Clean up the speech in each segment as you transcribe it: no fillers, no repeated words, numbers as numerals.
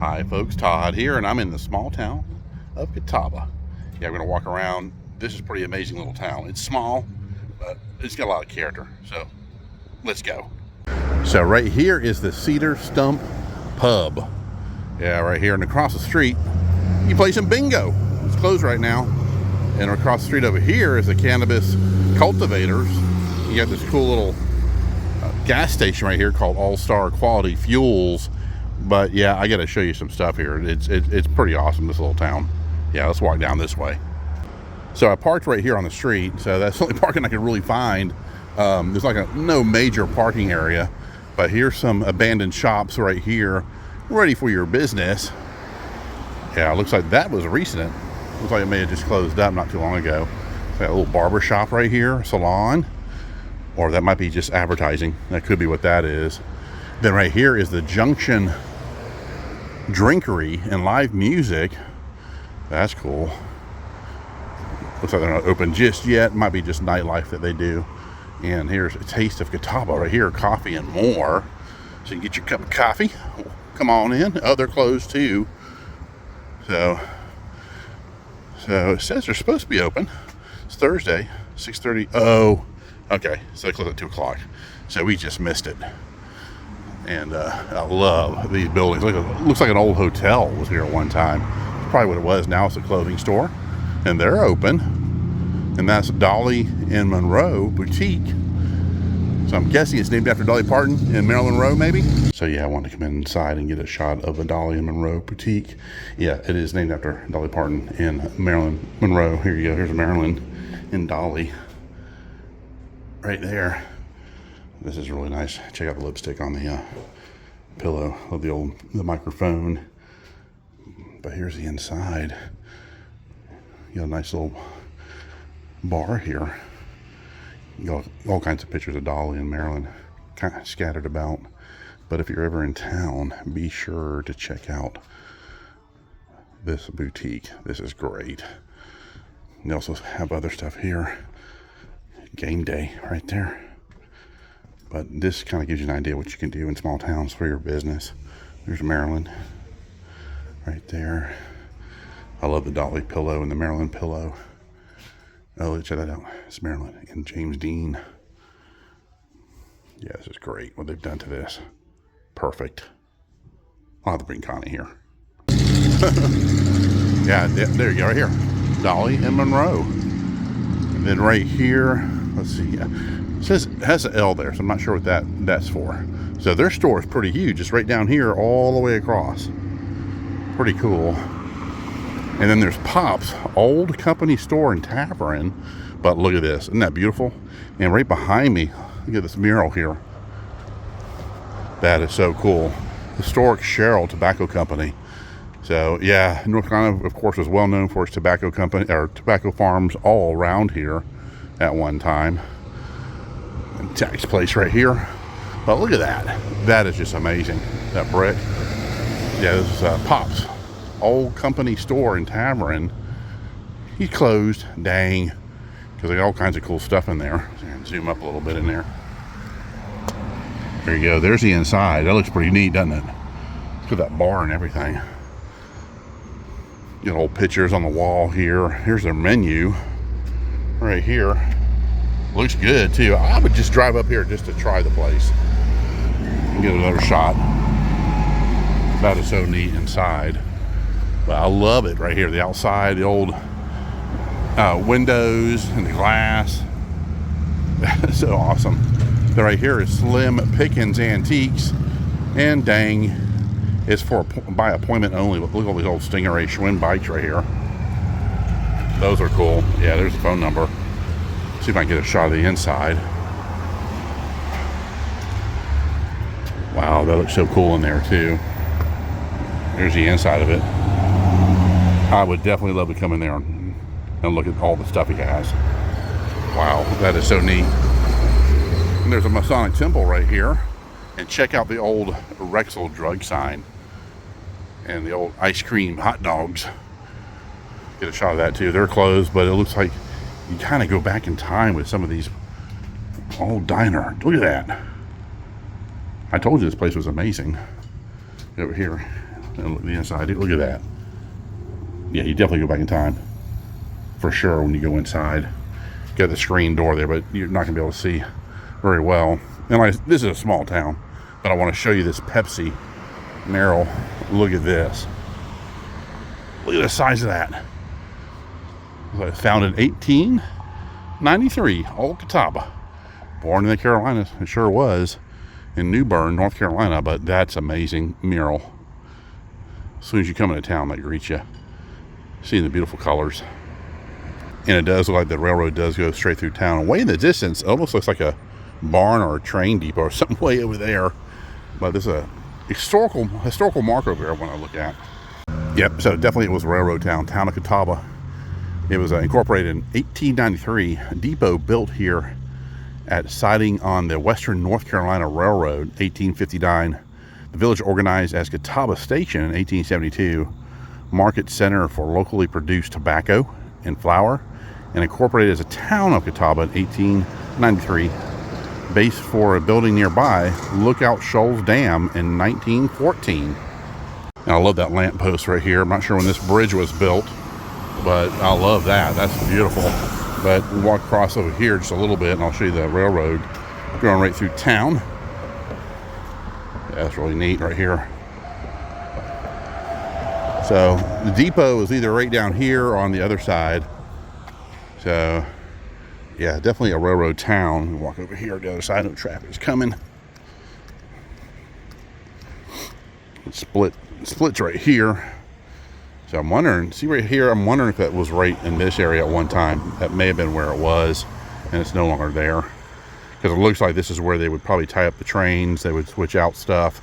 Hi folks, Todd here, and I'm in the small town of Catawba. Yeah, we're gonna walk around. This is a pretty amazing little town. It's small, but it's got a lot of character. So let's go. So right here is the Cedar Stump pub. Yeah, right here, and across the street, you play some bingo. It's closed right now. And across the street over here is the cannabis cultivators. You got this cool little gas station right here called All Star Quality Fuels. But yeah, I got to show you some stuff here. It's pretty awesome, this little town. Yeah, let's walk down this way. So I parked right here on the street. So that's the only parking I could really find. There's like no major parking area. But here's some abandoned shops right here, ready for your business. Yeah, it looks like that was recent. Looks like it may have just closed up not too long ago. Got a little barber shop right here, salon. Or that might be just advertising. That could be what that is. Then right here is the Junction Drinkery and live music. That's cool. Looks like they're not open just yet. Might be just nightlife that they do. And here's a taste of Catawba right here, coffee and more. So you can get your cup of coffee. Come on in. Oh, they're closed too. So it says they're supposed to be open. It's Thursday, 6:30. Oh, okay. So they close at 2 o'clock. So we just missed it. And I love these buildings. Looks like an old hotel was here at one time. It's probably what it was. Now it's a clothing store. And they're open. And that's Dolly and Monroe Boutique. So I'm guessing it's named after Dolly Parton in Marilyn Monroe, maybe? So yeah, I wanted to come inside and get a shot of a Dolly and Monroe Boutique. Yeah, it is named after Dolly Parton in Marilyn Monroe. Here you go. Here's Marilyn and Dolly. Right there. This is really nice. Check out the lipstick on the pillow of the microphone. But here's the inside. You got a nice little bar here. You got all kinds of pictures of Dolly and Marilyn kind of scattered about. But if you're ever in town, be sure to check out this boutique. This is great. They also have other stuff here. Game day right there. But this kind of gives you an idea what you can do in small towns for your business. There's Maryland right there. I love the Dolly pillow and the Maryland pillow. Oh, check that out. It's Maryland and James Dean. Yeah, this is great what they've done to this. Perfect. I'll have to bring Connie here. Yeah, there you go, right here. Dolly and Monroe. And then right here, let's see. It has an L there, so I'm not sure what that's for. So their store is pretty huge. It's right down here all the way across. Pretty cool. And then there's Pop's Old Company Store and Tavern. But look at this. Isn't that beautiful? And right behind me, look at this mural here. That is so cool. Historic Sherrill Tobacco Company. So yeah, North Carolina, of course, was well known for its tobacco company or tobacco farms all around here at one time. Tax place right here. But look at that. That is just amazing. That brick. Yeah, this is Pop's Old Company Store in Tavern. He closed. Dang. Because they got all kinds of cool stuff in there. Zoom up a little bit in there. There you go. There's the inside. That looks pretty neat, doesn't it? Look at that bar and everything. Got old pictures on the wall here. Here's their menu. Right here. Looks good too. I would just drive up here just to try the place and get another shot. That is so neat inside. But I love it right here. The outside, the old windows and the glass. That is so awesome. Then right here is Slim Pickens Antiques. And dang, it's for by appointment only. Look at all these old Stingray Schwinn bikes right here. Those are cool. Yeah, there's the phone number. See if I can get a shot of the inside. Wow, that looks so cool in there too. There's the inside of it. I would definitely love to come in there and look at all the stuff he has. Wow, that is so neat. And there's a Masonic temple right here. And check out the old Rexall drug sign. And the old ice cream hot dogs. Get a shot of that too. They're closed, but it looks like you kind of go back in time with some of these old diner. Look at that. I told you this place was amazing. Over here, And look at the inside. Look at that. Yeah, you definitely go back in time for sure when you go inside. Got the screen door there, but you're not gonna be able to see very well. And like, this is a small town, but I want to show you this Pepsi Merrill. Look at this. Look at the size of that. Founded 1893, old Catawba. Born in the Carolinas, it sure was, in New Bern, North Carolina, but that's amazing mural. As soon as you come into town, they greet you. Seeing the beautiful colors. And it does look like the railroad does go straight through town. Way in the distance, it almost looks like a barn or a train depot or something way over there. But there's a historical mark over there I want to look at. Yep, so definitely it was a railroad town of Catawba. It was incorporated in 1893. A depot built here at siding on the Western North Carolina Railroad, 1859. The village organized as Catawba Station in 1872. Market center for locally produced tobacco and flour, and incorporated as a town of Catawba in 1893. Base for a building nearby, Lookout Shoals Dam, in 1914. And I love that lamp post right here. I'm not sure when this bridge was built, but I love that. That's beautiful. But we walk across over here just a little bit, and I'll show you the railroad going right through town. Yeah, that's really neat right here. So the depot is either right down here or on the other side. So yeah, definitely a railroad town. We walk over here on the other side, no traffic is coming. It splits right here. So I'm wondering, see right here, I'm wondering if that was right in this area at one time. That may have been where it was, and it's no longer there. Because it looks like this is where they would probably tie up the trains. They would switch out stuff,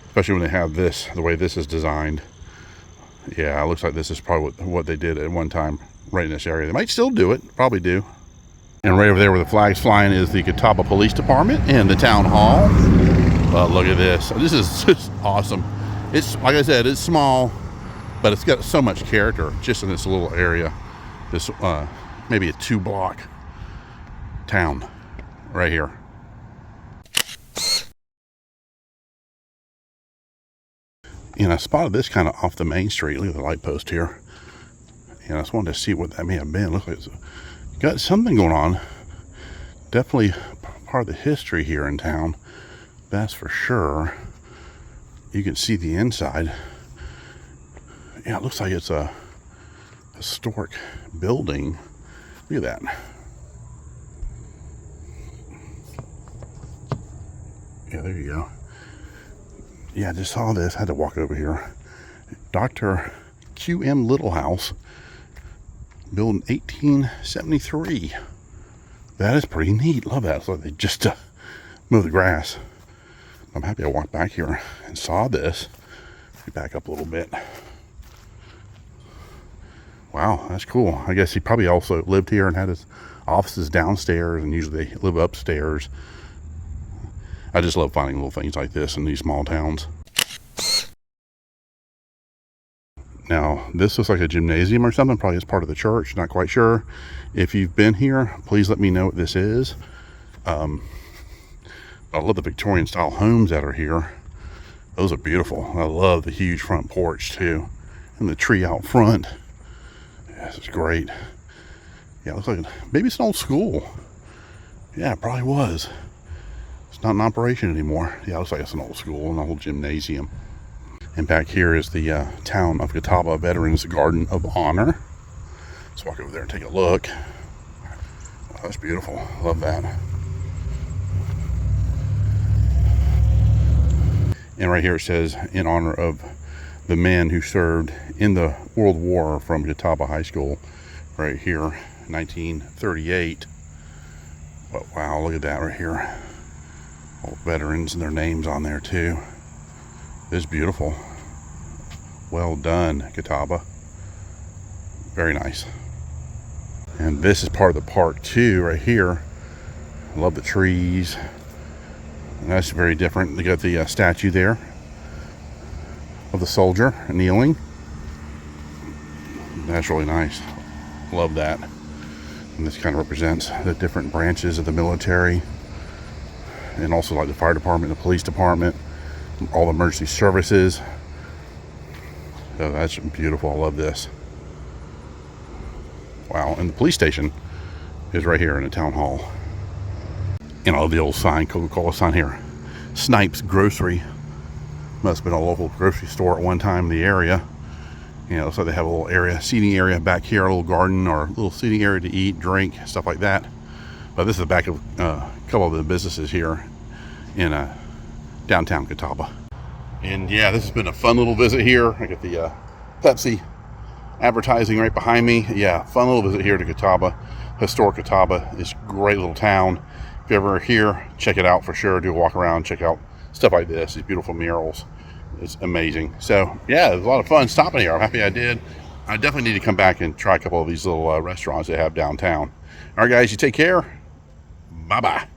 especially when they have this, the way this is designed. Yeah, it looks like this is probably what they did at one time right in this area. They might still do it, probably do. And right over there where the flag's flying is the Catawba Police Department and the town hall. Look at this. This is just awesome. It's, like I said, it's small, but it's got so much character just in this little area. This maybe a 2-block town right here. And I spotted this kind of off the main street. Look at the light post here. And I just wanted to see what that may have been. Looks like it's got something going on. Definitely part of the history here in town. That's for sure. You can see the inside. Yeah, it looks like it's a historic building. Look at that. Yeah, there you go. Yeah, I just saw this. I had to walk over here. Dr. Q.M. Littlehouse, built in 1873. That is pretty neat. Love that. So they just moved the grass. I'm happy I walked back here and saw this. Back up a little bit. Wow, that's cool. I guess he probably also lived here and had his offices downstairs, and usually they live upstairs. I just love finding little things like this in these small towns. Now, this looks like a gymnasium or something, probably as part of the church, not quite sure. If you've been here, please let me know what this is. I love the Victorian style homes that are here. Those are beautiful. I love the huge front porch too, and the tree out front. Yeah, this is great. Yeah, it looks like maybe it's an old school. Yeah, it probably was. It's not in operation anymore. Yeah, it looks like it's an old school and an old gymnasium. And back here is the town of Catawba Veterans Garden of Honor. Let's walk over there and take a look. Oh, that's beautiful. Love that. And right here it says, in honor of the men who served in the World War from Catawba High School. Right here, 1938. But wow, look at that right here. All veterans and their names on there too. This is beautiful. Well done, Catawba. Very nice. And this is part of the park too, right here. I love the trees. And that's very different. They got the statue there of the soldier kneeling. That's really nice. Love that. And this kind of represents the different branches of the military, and also like the fire department, the police department, all the emergency services. Oh, that's beautiful. I love this. Wow. And the police station is right here in the town hall. And I love the old sign, Coca-Cola sign here. Snipes Grocery. Must have been a local grocery store at one time in the area. You know, so they have a little area, seating area back here, a little garden or a little seating area to eat, drink, stuff like that. But this is the back of a couple of the businesses here in downtown Catawba. And yeah, this has been a fun little visit here. I got the Pepsi advertising right behind me. Yeah, fun little visit here to Catawba. Historic Catawba. It's a great little town. If you're ever here, check it out for sure. Do a walk around, check out stuff like this, these beautiful murals. It's amazing. So yeah, it was a lot of fun stopping here. I'm happy I did. I definitely need to come back and try a couple of these little restaurants they have downtown. All right, guys, you take care. Bye-bye.